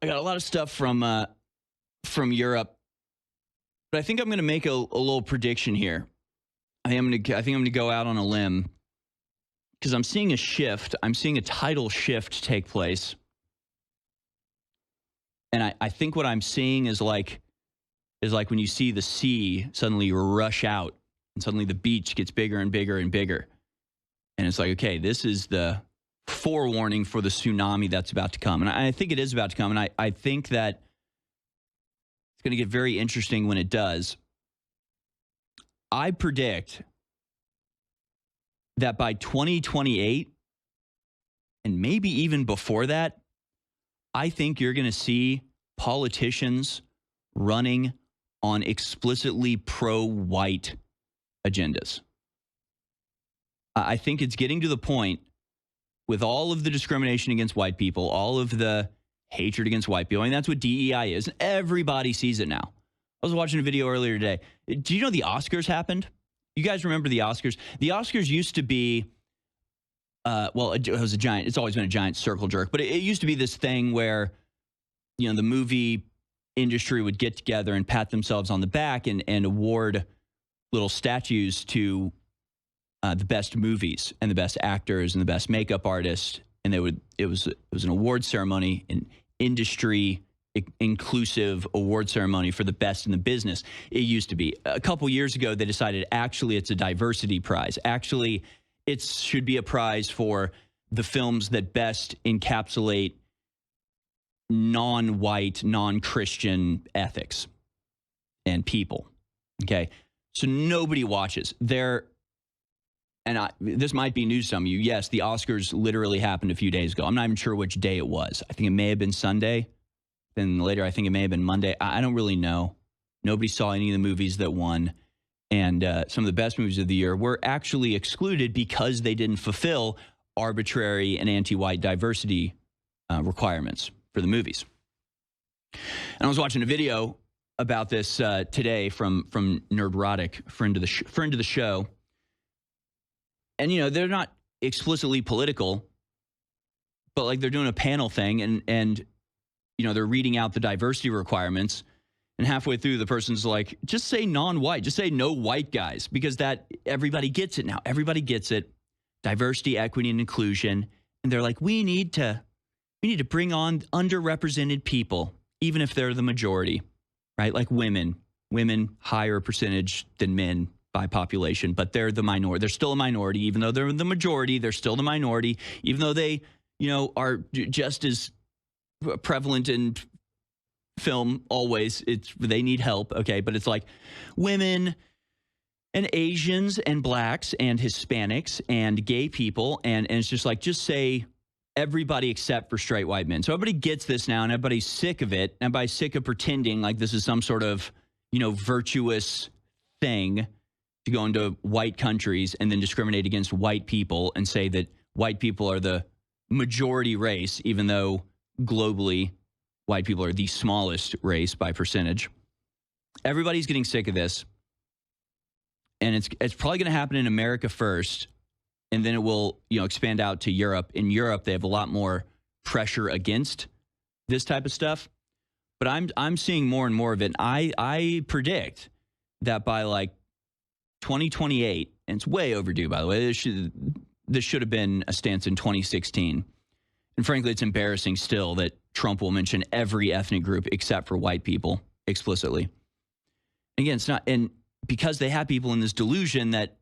I got a lot of stuff from Europe, but I think I'm going to make a little prediction here. I think I'm going to go out on a limb because I'm seeing a shift. I'm seeing a tidal shift take place, and I think what I'm seeing is like when you see the sea suddenly rush out, and suddenly the beach gets bigger and bigger and bigger, and it's like, okay, this is the forewarning for the tsunami that's about to come. And I think it is about to come. And I think that it's going to get very interesting when it does. I predict that by 2028, and maybe even before that, I think you're going to see politicians running on explicitly pro-white agendas. I think it's getting to the point with all of the discrimination against white people, all of the hatred against white people. I mean, that's what DEI is. Everybody sees it now. I was watching a video earlier today. Do you know the Oscars happened? You guys remember the Oscars? The Oscars used to be, it was a giant, it's always been a giant circle jerk, but it used to be this thing where, you know, the movie industry would get together and pat themselves on the back and award little statues to the best movies and the best actors and the best makeup artists, and it was an award ceremony, an industry inclusive award ceremony for the best in the business. It used to be. A couple years ago, they decided actually it's a diversity prize. Actually, it should be a prize for the films that best encapsulate non-white, non-Christian ethics and people. Okay, so nobody watches. This might be news to some of you. Yes, the Oscars literally happened a few days ago. I'm not even sure which day it was. I think it may have been Sunday. Then later, I think it may have been Monday. I don't really know. Nobody saw any of the movies that won. And some of the best movies of the year were actually excluded because they didn't fulfill arbitrary and anti-white diversity requirements for the movies. And I was watching a video about this today from Rhetoric, friend of the show. And, you know, they're not explicitly political, but like they're doing a panel thing and you know, they're reading out the diversity requirements. And halfway through, the person's like, just say non-white, just say no white guys, because that everybody gets it now. Everybody gets it. Diversity, equity, and inclusion. And they're like, we need to bring on underrepresented people, even if they're the majority, right? Like women, higher percentage than men by population, but they're the minority. They're still a minority, even though they're the majority. They're still the minority, even though they, you know, are just as prevalent in film. Always, they need help. Okay, but it's like women and Asians and blacks and Hispanics and gay people, and it's just like, just say everybody except for straight white men. So everybody gets this now, and everybody's sick of it. Everybody's sick of pretending like this is some sort of, you know, virtuous thing to go into white countries and then discriminate against white people and say that white people are the majority race, even though globally white people are the smallest race by percentage. Everybody's getting sick of this. And it's probably going to happen in America first, and then it will, you know, expand out to Europe. In Europe, they have a lot more pressure against this type of stuff. But I'm seeing more and more of it. I predict that by like 2028, and it's way overdue, by the way. This should have been a stance in 2016. And frankly, it's embarrassing still that Trump will mention every ethnic group except for white people explicitly. Again, it's not, and because they have people in this delusion that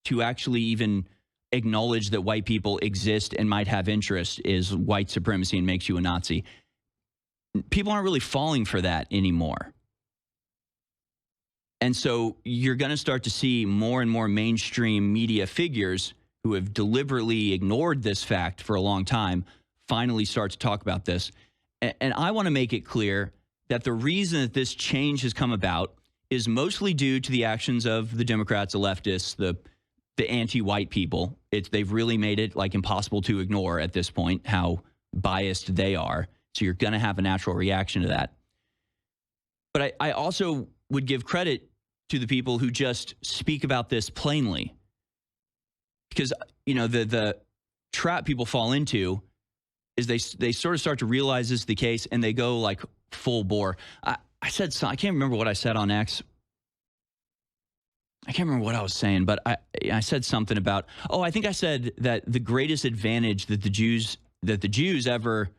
to actually even acknowledge that white people exist and might have interest is white supremacy and makes you a Nazi. People aren't really falling for that anymore. And so you're going to start to see more and more mainstream media figures who have deliberately ignored this fact for a long time finally start to talk about this. And I want to make it clear that the reason that this change has come about is mostly due to the actions of the Democrats, the leftists, the anti-white people. They've really made it like impossible to ignore at this point how biased they are. So you're going to have a natural reaction to that. But I also would give credit to the people who just speak about this plainly. Because, you know, the trap people fall into is they sort of start to realize this is the case, and they go like full bore. I said I can't remember what I said on X. I can't remember what I was saying, but I said something about, I think I said that the greatest advantage that the Jews ever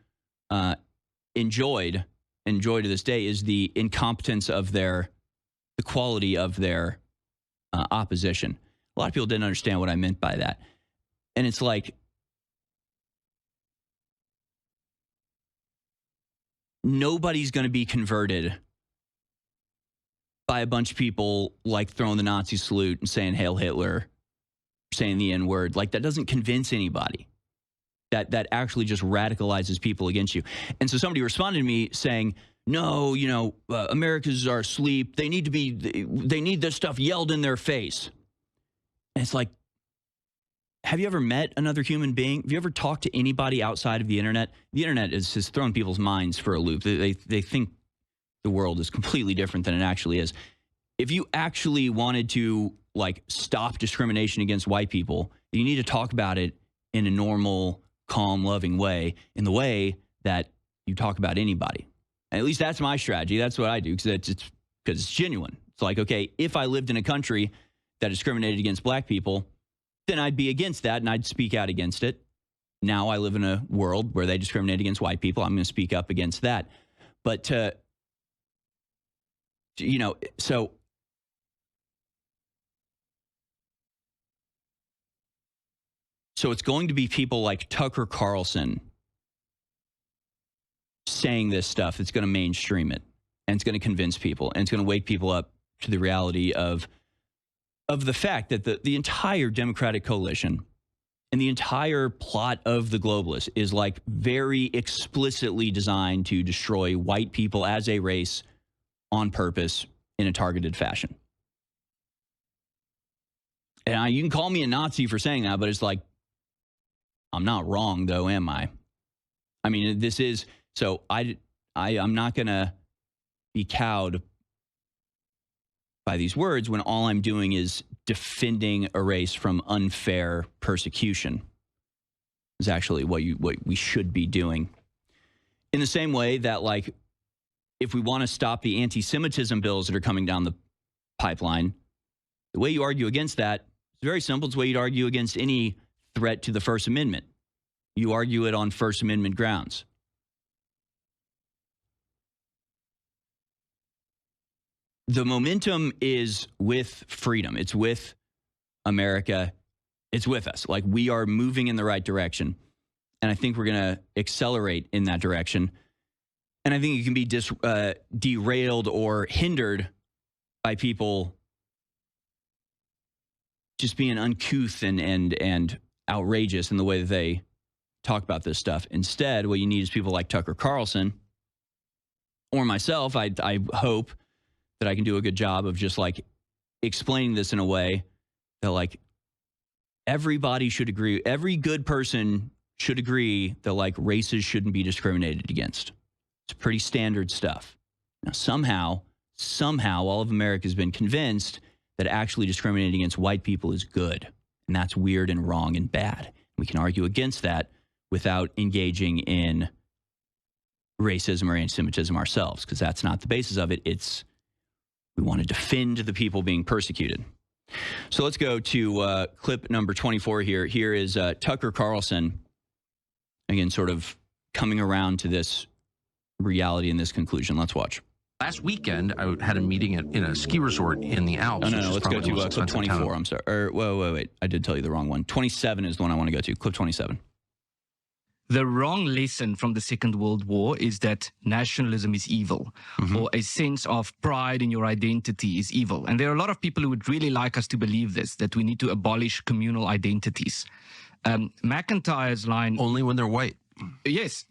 enjoyed to this day is the incompetence of the quality of their opposition. A lot of people didn't understand what I meant by that. And it's like, nobody's going to be converted by a bunch of people like throwing the Nazi salute and saying Hail Hitler, saying the N-word. Like, that doesn't convince anybody. That actually just radicalizes people against you. And so somebody responded to me saying, no, Americans are asleep. They need this stuff yelled in their face. And it's like, have you ever met another human being? Have you ever talked to anybody outside of the internet? The internet has thrown people's minds for a loop. They think the world is completely different than it actually is. If you actually wanted to like stop discrimination against white people, you need to talk about it in a normal, calm, loving way, in the way that you talk about anybody. And at least that's my strategy. That's what I do, because it's genuine. It's like, okay, if I lived in a country that discriminated against black people, then I'd be against that and I'd speak out against it. Now I live in a world where they discriminate against white people. I'm going to speak up against that. But so it's going to be people like Tucker Carlson saying this stuff that's going to mainstream it, and it's going to convince people, and it's going to wake people up to the reality of the fact that the entire Democratic coalition and the entire plot of the globalists is like very explicitly designed to destroy white people as a race on purpose in a targeted fashion. And you can call me a Nazi for saying that, but it's like, I'm not wrong though, am I? I mean, this is, so I'm not going to be cowed by these words when all I'm doing is defending a race from unfair persecution. Is actually what we should be doing. In the same way that, like, if we want to stop the anti-Semitism bills that are coming down the pipeline, the way you argue against that is very simple. It's the way you'd argue against any threat to the First Amendment. You argue it on First Amendment grounds. The momentum is with freedom. It's with America. It's with us. Like, we are moving in the right direction. And I think we're going to accelerate in that direction. And I think it can be derailed or hindered by people just being uncouth and outrageous in the way that they talk about this stuff. Instead, what you need is people like Tucker Carlson or myself. I hope that I can do a good job of just like explaining this in a way that like everybody should agree. Every good person should agree that like races shouldn't be discriminated against. It's pretty standard stuff. Now, somehow, all of America has been convinced that actually discriminating against white people is good. And that's weird and wrong and bad. We can argue against that without engaging in racism or anti-Semitism ourselves, because that's not the basis of it. It's we want to defend the people being persecuted. So let's go to clip number 24 here. Here is Tucker Carlson, again, sort of coming around to this reality and this conclusion. Let's watch. Last weekend, I had a meeting in a ski resort in the Alps. No, let's go to clip 24. I'm sorry. Wait. I did tell you the wrong one. 27 is the one I want to go to. Clip 27. The wrong lesson from the Second World War is that nationalism is evil, or a sense of pride in your identity is evil. And there are a lot of people who would really like us to believe this, that we need to abolish communal identities. McIntyre's line... Only when they're white. Yes.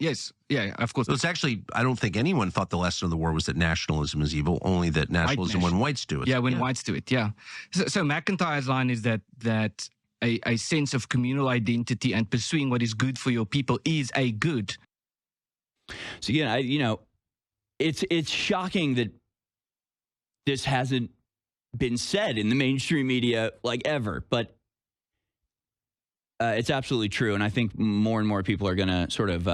Yeah, of course. So it's actually, I don't think anyone thought the lesson of the war was that nationalism is evil, only that nationalism when whites do it. Yeah, when whites do it, yeah. So McIntyre's line is that a sense of communal identity and pursuing what is good for your people is a good. So again, it's shocking that this hasn't been said in the mainstream media like ever, but it's absolutely true. And I think more and more people are going to sort of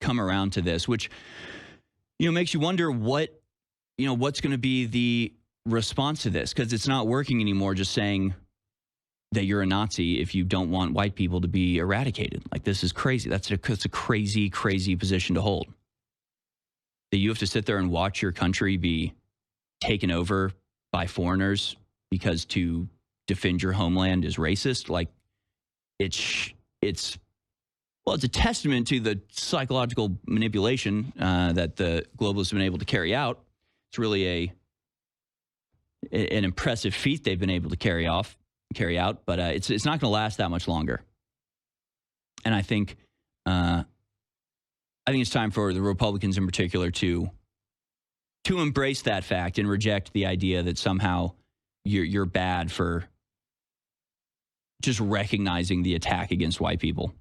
come around to this, which, you know, makes you wonder what, you know, what's going to be the response to this, because it's not working anymore just saying that you're a Nazi if you don't want white people to be eradicated. Like, this is crazy. That's a crazy, crazy position to hold. That you have to sit there and watch your country be taken over by foreigners because to defend your homeland is racist. Like, it's a testament to the psychological manipulation that the globalists have been able to carry out. It's really an impressive feat they've been able to carry out, but it's not going to last that much longer. And I think it's time for the Republicans in particular to embrace that fact and reject the idea that somehow you're bad for just recognizing the attack against white people.